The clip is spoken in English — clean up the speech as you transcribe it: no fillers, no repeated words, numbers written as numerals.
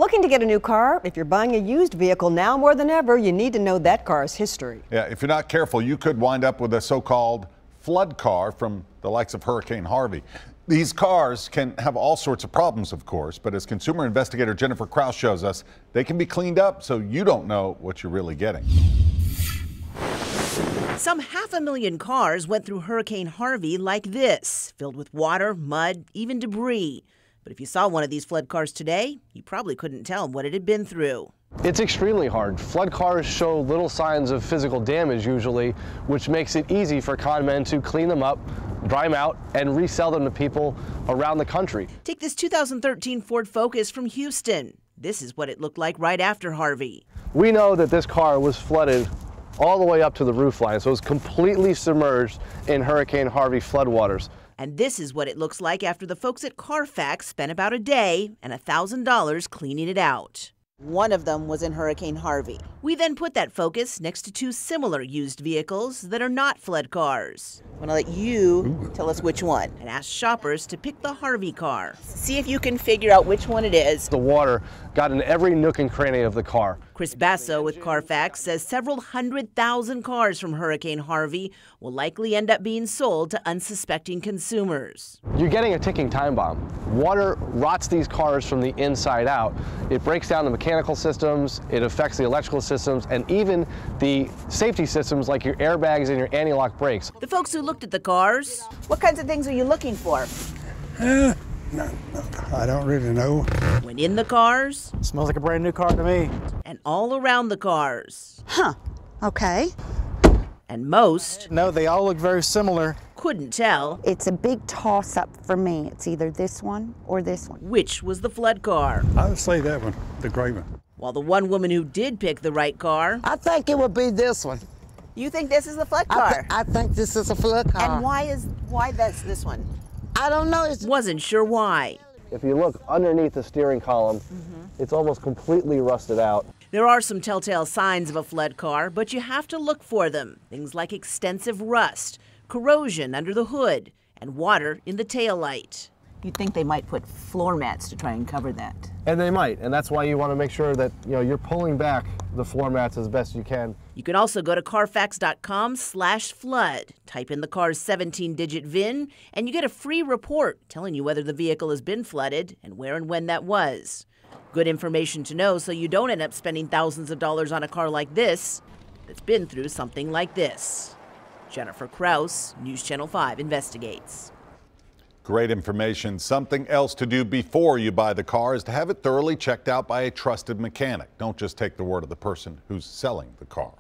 Looking to get a new car? If you're buying a used vehicle now more than ever, you need to know that car's history. Yeah, if you're not careful, you could wind up with a so-called flood car from the likes of Hurricane Harvey. These cars can have all sorts of problems, of course, but as consumer investigator Jennifer Krause shows us, they can be cleaned up so you don't know what you're really getting. Some 500,000 cars went through Hurricane Harvey like this, filled with water, mud, even debris. But if you saw one of these flood cars today, you probably couldn't tell what it had been through. It's extremely hard. Flood cars show little signs of physical damage usually, which makes it easy for con men to clean them up, dry them out, and resell them to people around the country. Take this 2013 Ford Focus from Houston. This is what it looked like right after Harvey. We know that this car was flooded all the way up to the roofline, so it was completely submerged in Hurricane Harvey floodwaters. And this is what it looks like after the folks at Carfax spent about a day and $1,000 cleaning it out. One of them was in Hurricane Harvey. We then put that Focus next to two similar used vehicles that are not flood cars. I'm gonna let you tell us which one and ask shoppers to pick the Harvey car. See if you can figure out which one it is. The water got in every nook and cranny of the car. Chris Basso with Carfax says several 100,000 cars from Hurricane Harvey will likely end up being sold to unsuspecting consumers. You're getting a ticking time bomb. Water rots these cars from the inside out. It breaks down the mechanical systems, it affects the electrical systems, and even the safety systems like your airbags and your anti-lock brakes. The folks who looked at the cars, what kinds of things are you looking for? No, I don't really know. When in the cars, Smells like a brand new car to me. and all around the cars. Huh, okay. And most No, they all look very similar. couldn't tell It's a big toss-up for me. It's either this one or this one. which was the flood car. I would say that one, the gray one. While the one woman who did pick the right car, I think it would be this one. you think this is the flood car? I think this is a flood car. And why that's this one? I don't know. It's Wasn't sure why. If you look underneath the steering column, it's almost completely rusted out. There are some telltale signs of a flood car, but you have to look for them. Things like extensive rust, corrosion under the hood, and water in the taillight. You'd think they might put floor mats to try and cover that. And they might, and that's why you want to make sure that you're pulling back the floor mats as best you can. You can also go to carfax.com/flood. Type in the car's 17-digit VIN, and you get a free report telling you whether the vehicle has been flooded and where and when that was. Good information to know so you don't end up spending thousands of dollars on a car like this that's been through something like this. Jennifer Krause, News Channel 5 investigates. Great information. Something else to do before you buy the car is to have it thoroughly checked out by a trusted mechanic. Don't just take the word of the person who's selling the car.